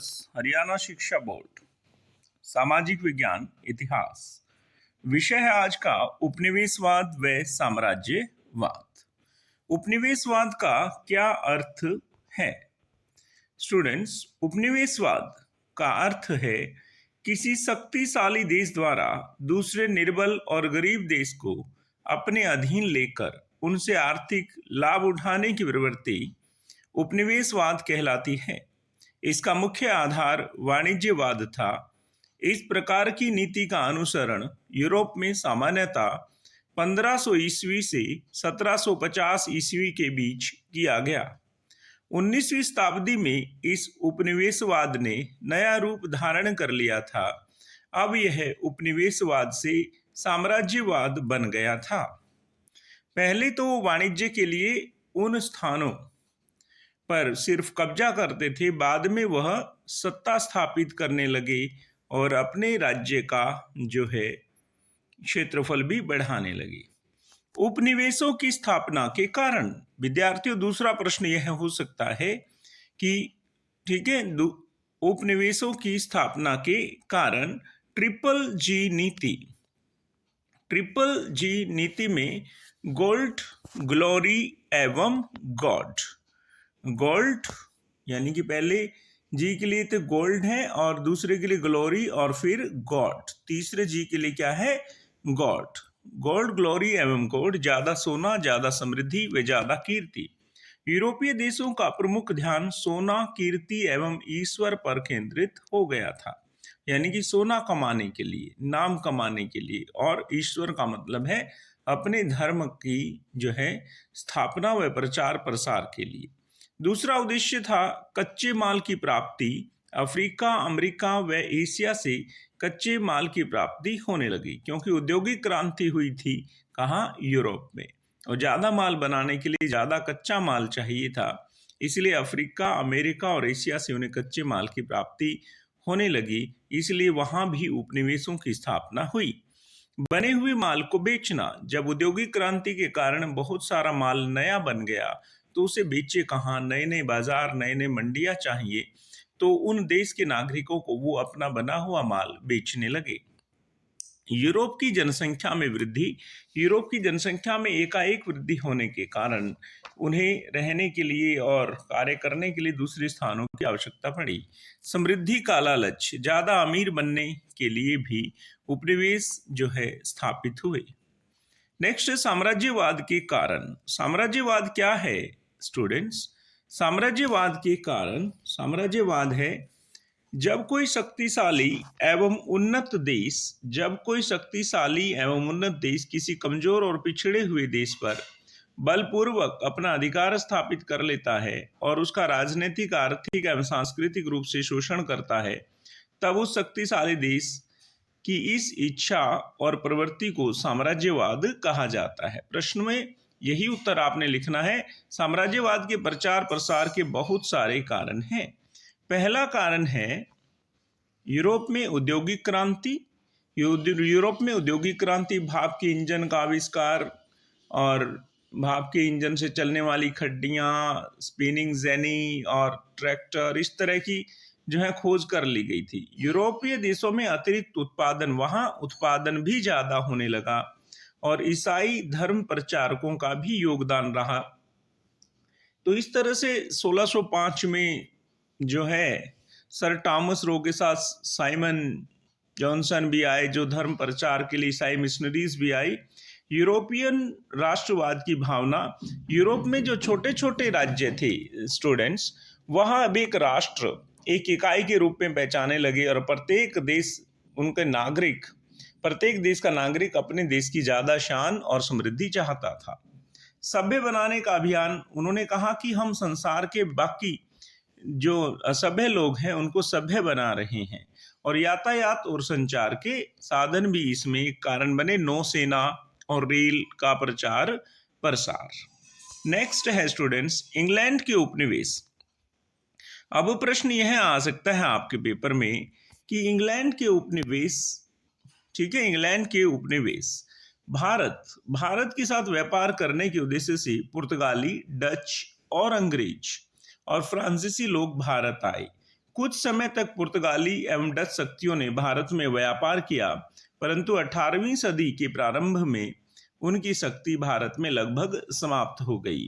Syllabus Haryana शिक्षा board सामाजिक विज्ञान इतिहास। विषय है आज का उपनिवेशवाद व साम्राज्यवाद। उपनिवेशवाद का क्या अर्थ है? स्टूडेंट्स, उपनिवेशवाद का अर्थ है किसी शक्तिशाली देश द्वारा दूसरे निर्बल और गरीब देश को अपने अधीन लेकर उनसे आर्थिक लाभ उठाने की प्रवृत्ति उपनिवेशवाद कहलाती है। इसका मुख्य आधार वाणिज्यवाद था। इस प्रकार की नीति का अनुसरण यूरोप में सामान्यतः 1500 ईस्वी से 1750 ईस्वी के बीच किया गया। 19वीं शताब्दी में इस उपनिवेशवाद ने नया रूप धारण कर लिया था। अब यह उपनिवेशवाद से साम्राज्यवाद बन गया था। पहले तो वाणिज्य के लिए उन स्थानों पर सिर्फ कब्जा करते थे, बाद में वह सत्ता स्थापित करने लगे और अपने राज्य का जो है क्षेत्रफल भी बढ़ाने लगे। उपनिवेशों की स्थापना के कारण विद्यार्थियों, दूसरा प्रश्न यह हो सकता है कि ठीक है, उपनिवेशों की स्थापना के कारण ट्रिपल जी नीति में गोल्ड, ग्लोरी एवं गोल्ड यानी कि पहले जी के लिए तो गोल्ड है और दूसरे के लिए ग्लोरी और फिर गॉड, तीसरे जी के लिए क्या है? गॉड। गोल्ड, ग्लोरी एवं गॉड, ज्यादा सोना, ज्यादा समृद्धि व ज्यादा कीर्ति। यूरोपीय देशों का प्रमुख ध्यान सोना, कीर्ति एवं ईश्वर पर केंद्रित हो गया था। यानी कि सोना कमाने के लिए, नाम कमाने के लिए, और ईश्वर का मतलब है अपने धर्म की जो है स्थापना व प्रचार प्रसार के लिए। दूसरा उद्देश्य था कच्चे माल की प्राप्ति। अफ्रीका, अमेरिका व एशिया से कच्चे माल की प्राप्ति होने लगी क्योंकि औद्योगिक क्रांति हुई थी। कहाँ? यूरोप में। और ज़्यादा माल बनाने के लिए ज़्यादा कच्चा माल चाहिए था, इसलिए अफ्रीका, अमेरिका और एशिया से उन्हें कच्चे माल की प्राप्ति होने लगी। इसलिए वहाँ भी उपनिवेशों की स्थापना हुई। बने हुए माल को बेचना। जब औद्योगिक क्रांति के कारण बहुत सारा माल नया बन गया तो उसे बेचे कहाँ? नए नए बाजार, नए नए मंडियां चाहिए, तो उन देश के नागरिकों को वो अपना बना हुआ माल बेचने लगे। यूरोप की जनसंख्या में वृद्धि। यूरोप की जनसंख्या में एकाएक वृद्धि होने के कारण उन्हें रहने के लिए और कार्य करने के लिए दूसरे स्थानों की आवश्यकता पड़ी। समृद्धि का लालच। ज़्यादा अमीर बनने के लिए भी उपनिवेश जो है स्थापित हुए। नेक्स्ट है साम्राज्यवाद के कारण। साम्राज्यवाद क्या है स्टूडेंट्स? साम्राज्यवाद के कारण, साम्राज्यवाद है जब कोई शक्तिशाली एवं उन्नत देश किसी कमजोर और पिछड़े हुए देश पर बलपूर्वक अपना अधिकार स्थापित कर लेता है और उसका राजनीतिक, आर्थिक एवं सांस्कृतिक रूप से शोषण करता है, तब उस शक्तिशाली देश की इस इच्छा और प्रवृत्ति को साम्राज्यवाद कहा जाता है। प्रश्न में यही उत्तर आपने लिखना है। साम्राज्यवाद के प्रचार प्रसार के बहुत सारे कारण हैं। पहला कारण है यूरोप में औद्योगिक क्रांति। यूरोप में औद्योगिक क्रांति, भाप के इंजन का आविष्कार और भाप के इंजन से चलने वाली खड्डियाँ, स्पिनिंग जेनी और ट्रैक्टर, इस तरह की जो है खोज कर ली गई थी। यूरोपीय देशों में अतिरिक्त उत्पादन, वहाँ उत्पादन भी ज़्यादा होने लगा और ईसाई धर्म प्रचारकों का भी योगदान रहा। तो इस तरह से 1605 में जो है सर टॉमस रो के साथ साइमन जॉनसन भी आए, जो धर्म प्रचार के लिए ईसाई मिशनरीज भी आई। यूरोपियन राष्ट्रवाद की भावना। यूरोप में जो छोटे छोटे राज्य थे स्टूडेंट्स, वहाँ अब एक राष्ट्र, एक इकाई के रूप में पहचाने लगे और प्रत्येक देश का नागरिक अपने देश की ज़्यादा शान और समृद्धि चाहता था। सभ्य बनाने का अभियान। उन्होंने कहा कि हम संसार के बाकी जो असभ्य लोग हैं उनको सभ्य बना रहे हैं, और यातायात और संचार के साधन भी इसमें एक कारण बने। नौसेना और रेल का प्रचार प्रसार। नेक्स्ट है स्टूडेंट्स इंग्लैंड के उपनिवेश। अब प्रश्न यह आ सकता है आपके पेपर में कि इंग्लैंड के उपनिवेश, ठीक है, इंग्लैंड के उपनिवेश भारत के साथ व्यापार करने के उद्देश्य से पुर्तगाली, डच और अंग्रेज और फ्रांसीसी लोग भारत आए। कुछ समय तक पुर्तगाली एवं डच शक्तियों ने भारत में व्यापार किया, परंतु 18वीं सदी के प्रारंभ में उनकी शक्ति भारत में लगभग समाप्त हो गई।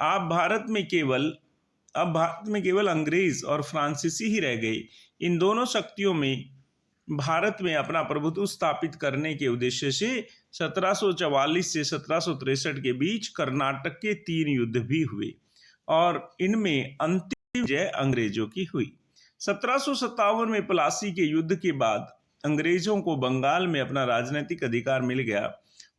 अब भारत में केवल अंग्रेज और फ्रांसीसी ही रह गए। इन दोनों शक्तियों में भारत में अपना प्रभुत्व स्थापित करने के उद्देश्य से 1744 से 1763 के बीच कर्नाटक के 3 युद्ध भी हुए और इनमें अंतिम विजय अंग्रेजों की हुई। 1757 में प्लासी के युद्ध के बाद अंग्रेजों को बंगाल में अपना राजनीतिक अधिकार मिल गया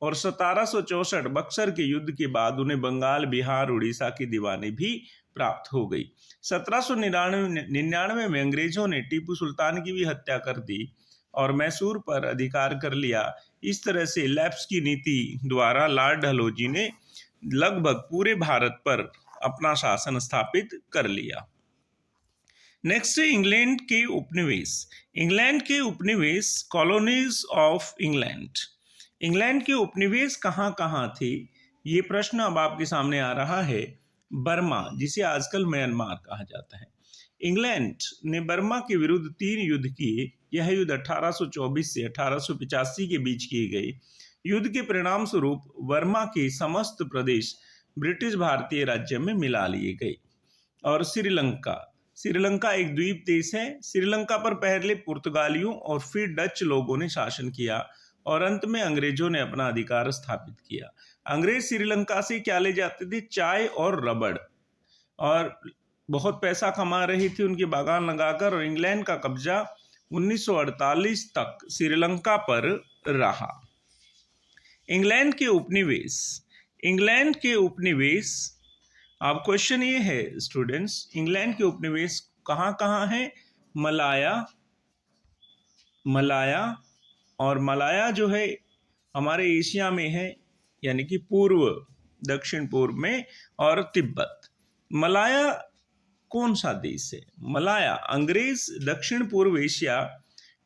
और 1764 बक्सर के युद्ध के बाद उन्हें बंगाल, बिहार, उड़ीसा की दीवानी भी प्राप्त हो गई। 1799 में अंग्रेजों ने टीपू सुल्तान की भी हत्या कर दी और मैसूर पर अधिकार कर लिया। इस तरह से लैप्स की नीति द्वारा लॉर्ड डलहौजी ने लगभग पूरे भारत पर अपना शासन स्थापित कर लिया। नेक्स्ट है इंग्लैंड के उपनिवेश। इंग्लैंड के उपनिवेश, कॉलोनीज ऑफ इंग्लैंड। इंग्लैंड के उपनिवेश कहाँ कहाँ थे, ये प्रश्न अब आपके सामने आ रहा है। बर्मा, जिसे आजकल म्यांमार कहा जाता है। इंग्लैंड ने बर्मा के विरुद्ध 3 युद्ध किए। यह युद्ध 1824 से 1885 के बीच किए गए। युद्ध के परिणाम स्वरूप बर्मा के समस्त प्रदेश ब्रिटिश भारतीय राज्य में मिला लिए गए। और श्रीलंका एक द्वीप देश है। श्रीलंका पर पहले पुर्तगालियों और फिर डच लोगों ने शासन किया और अंत में अंग्रेजों ने अपना अधिकार स्थापित किया। अंग्रेज श्रीलंका से क्या ले जाते थे? चाय और रबड़, और बहुत पैसा कमा रही थी उनके बागान लगाकर। और इंग्लैंड का कब्जा 1948 तक श्रीलंका पर रहा। इंग्लैंड के उपनिवेश, अब क्वेश्चन ये है स्टूडेंट्स, इंग्लैंड के उपनिवेश कहाँ कहाँ है? मलाया और मलाया जो है हमारे एशिया में है, यानी कि दक्षिण पूर्व में, और तिब्बत। मलाया कौन सा देश है? मलाया अंग्रेज दक्षिण पूर्व एशिया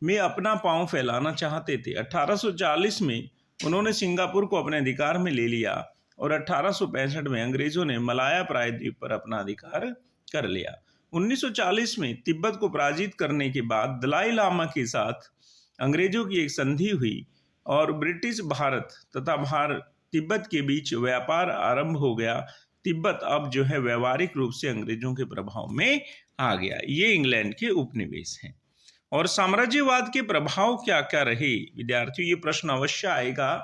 में अपना पांव फैलाना चाहते थे। 1840 में उन्होंने सिंगापुर को अपने अधिकार में ले लिया और 1865 में अंग्रेजों ने मलाया प्रायद्वीप पर अपना अधिकार कर लिया। 1940 में तिब्बत को पराजित करने के बाद दलाई लामा के साथ अंग्रेजों की एक संधि हुई और ब्रिटिश भारत तथा तिब्बत के बीच व्यापार आरंभ हो गया। तिब्बत अब जो है व्यवहारिक रूप से अंग्रेजों के प्रभाव में आ गया। ये इंग्लैंड के उपनिवेश हैं। और साम्राज्यवाद के प्रभाव क्या क्या रहे? विद्यार्थियों, ये प्रश्न अवश्य आएगा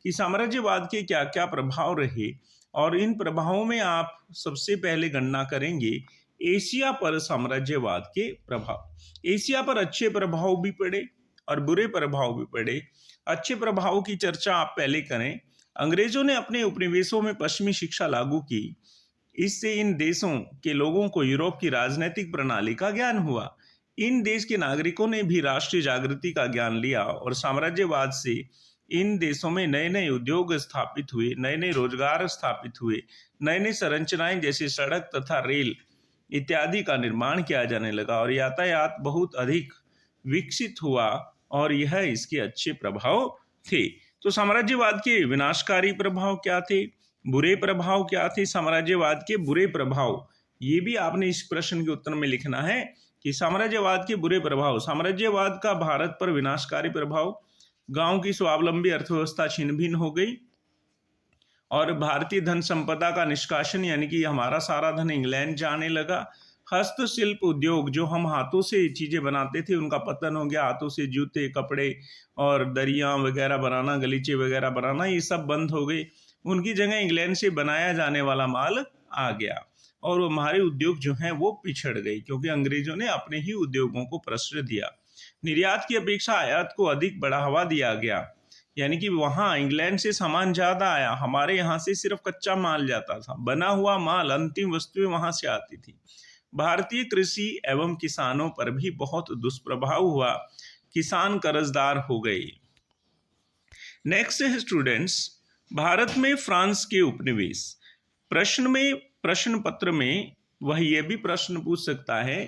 कि साम्राज्यवाद के क्या क्या प्रभाव रहे, और इन प्रभावों में आप सबसे पहले गणना करेंगे एशिया पर साम्राज्यवाद के प्रभाव। एशिया पर अच्छे प्रभाव भी पड़े और बुरे प्रभाव भी पड़े। अच्छे प्रभाव की चर्चा आप पहले करें। अंग्रेजों ने अपने उपनिवेशों में पश्चिमी शिक्षा लागू की। इससे इन देशों के लोगों को यूरोप की राजनीतिक प्रणाली का ज्ञान हुआ। इन देश के नागरिकों ने भी राष्ट्रीय जागृति का ज्ञान लिया और साम्राज्यवाद से इन देशों में नए नए उद्योग स्थापित हुए, नए नए रोजगार स्थापित हुए, नए नए संरचनाएं जैसे सड़क तथा रेल इत्यादि का निर्माण किया जाने लगा और यातायात बहुत अधिक विकसित हुआ, और यह इसके अच्छे प्रभाव थे। तो साम्राज्यवाद के विनाशकारी प्रभाव क्या थे, बुरे प्रभाव क्या थे? साम्राज्यवाद के बुरे प्रभाव, ये भी आपने इस प्रश्न के उत्तर में लिखना है कि साम्राज्यवाद के बुरे प्रभाव। साम्राज्यवाद का भारत पर विनाशकारी प्रभाव, गांव की स्वावलंबी अर्थव्यवस्था छिन्न भिन्न हो गई और भारतीय धन संपदा का निष्कासन, यानी कि हमारा सारा धन इंग्लैंड जाने लगा। हस्तशिल्प उद्योग, जो हम हाथों से चीजें बनाते थे, उनका पतन हो गया। हाथों से जूते, कपड़े और दरियां वगैरह बनाना, गलीचे वगैरह बनाना, ये सब बंद हो गए। उनकी जगह इंग्लैंड से बनाया जाने वाला माल आ गया और हमारे उद्योग जो हैं वो पिछड़ गए, क्योंकि अंग्रेजों ने अपने ही उद्योगों को प्रश्रय दिया। निर्यात की अपेक्षा आयात को अधिक बढ़ावा दिया गया, यानी कि वहां इंग्लैंड से सामान ज्यादा आया, हमारे यहाँ से सिर्फ कच्चा माल जाता था। बना हुआ माल, अंतिम वस्तुएं वहां से आती थी। भारतीय कृषि एवं किसानों पर भी बहुत दुष्प्रभाव हुआ। किसान कर्जदार हो गए। नेक्स्ट है स्टूडेंट्स, भारत में फ्रांस के उपनिवेश। प्रश्न पत्र में वह यह भी प्रश्न पूछ सकता है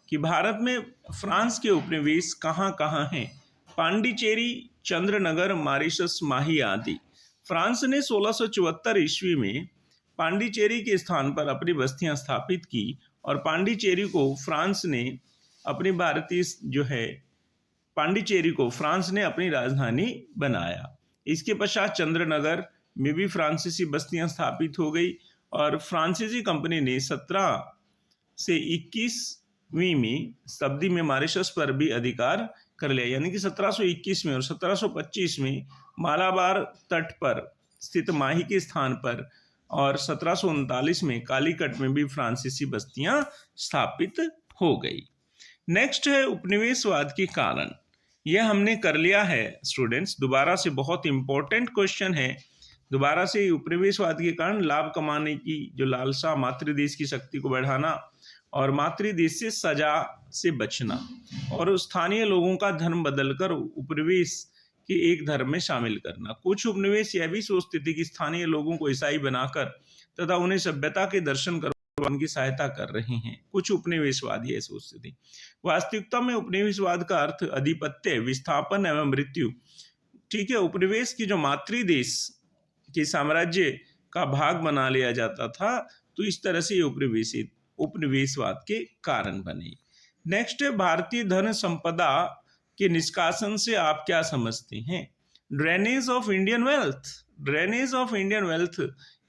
कि भारत में फ्रांस के उपनिवेश कहाँ कहाँ हैं? पांडिचेरी, चंद्रनगर, मॉरिशस, माही आदि। फ्रांस ने 1674 ईस्वी में पांडिचेरी के स्थान पर अपनी बस्तियां स्थापित की और पांडिचेरी को फ्रांस ने अपनी भारतीय जो है पांडिचेरी को फ्रांस ने अपनी राजधानी बनाया। इसके पश्चात चंद्रनगर में भी फ्रांसीसी बस्तियां स्थापित हो गई और फ्रांसीसी कंपनी ने 17 से 21वीं में शताब्दी में मॉरिशस पर भी अधिकार कर लिया, यानी कि 1721 में और 1725 में मालाबार तट पर स्थित माही के स्थान पर और 1739 में कालीकट में भी फ्रांसीसी बस्तियां स्थापित हो गई। नेक्स्ट है उपनिवेशवाद के कारण। यह हमने कर लिया है स्टूडेंट्स, दोबारा से बहुत इंपॉर्टेंट क्वेश्चन है। दोबारा से उपनिवेशवाद के कारण लाभ कमाने की जो लालसा, मातृदेश की शक्ति को बढ़ाना और मातृदेश से सजा से बचना और स्थानीय लोगों का धर्म बदलकर उपनिवेश के एक धर्म में शामिल करना। कुछ उपनिवेश यह भी सोचते थे कि स्थानीय लोगों को ईसाई बनाकर तथा उन्हें सभ्यता के दर्शन कर उनकी सहायता कर रहे हैं। कुछ उपनिवेशवाद यह सोचते थे। वास्तविकता में उपनिवेशवाद का अर्थ अधिपत्य, विस्थापन एवं मृत्यु। ठीक है, उपनिवेश की जो मातृदेश के साम्राज्य का भाग बना लिया जाता था, तो इस तरह से उपनिवेशवाद के कारण बने। नेक्स्ट है भारतीय धन संपदा के निष्कासन से आप क्या समझते हैं? Drainage of Indian wealth. Drainage of Indian wealth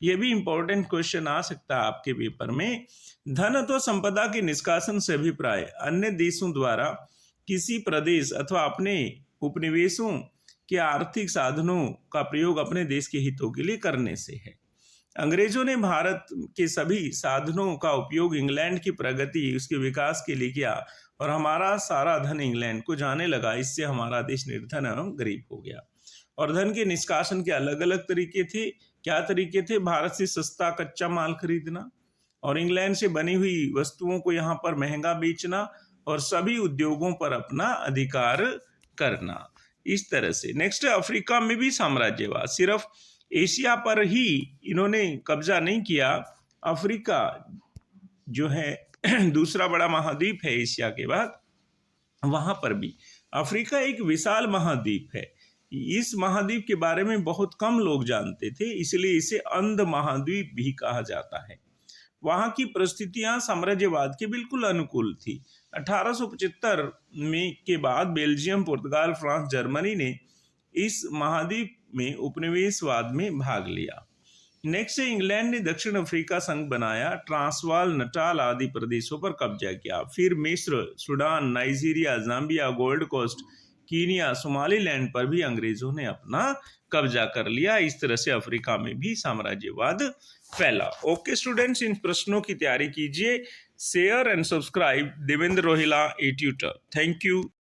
ये भी इंपॉर्टेंट क्वेश्चन आ सकता है आपके पेपर में। धन अथवा संपदा के निष्कासन से अभिप्राय अन्य देशों द्वारा किसी प्रदेश अथवा अपने उपनिवेशों के आर्थिक साधनों का प्रयोग अपने देश के हितों के लिए करने से है। अंग्रेजों ने भारत के सभी साधनों का उपयोग इंग्लैंड की प्रगति, उसके विकास के लिए किया और हमारा सारा धन इंग्लैंड को जाने लगा। इससे हमारा देश निर्धन एवं गरीब हो गया। और धन के निष्कासन के अलग अलग तरीके थे। क्या तरीके थे? भारत से सस्ता कच्चा माल खरीदना और इंग्लैंड से बनी हुई वस्तुओं को यहाँ पर महंगा बेचना और सभी उद्योगों पर अपना अधिकार करना, इस तरह से। नेक्स्ट है अफ्रीका में भी साम्राज्यवाद। सिर्फ एशिया पर ही इन्होंने कब्जा नहीं किया। अफ्रीका जो है दूसरा बड़ा महाद्वीप है एशिया के बाद, वहां पर भी। अफ्रीका एक विशाल महाद्वीप है। इस महाद्वीप के बारे में बहुत कम लोग जानते थे, इसलिए इसे अंध महाद्वीप भी कहा जाता है। वहां की परिस्थितियां साम्राज्यवाद के बिल्कुल अनुकूल थी। 1875 में के बाद बेल्जियम, पुर्तगाल, फ्रांस, जर्मनी ने इस महाद्वीप में उपनिवेशवाद में भाग लिया। नेक्स्ट इंग्लैंड ने दक्षिण अफ्रीका संघ बनाया, ट्रांसवाल, नटाल आदि प्रदेशों पर कब्जा किया। फिर मिस्र, Sudan, Nigeria, Zambia, Gold Coast, Kenya, Somaliland पर भी अंग्रेजों ने अपना कब्जा कर लिया। इस तरह से अफ्रीका में भी साम्राज्यवाद फैला। ओके स्टूडेंट्स, इन प्रश्नों की तैयारी कीजिए। Share and subscribe Devendra Rohila a tutor. Thank you.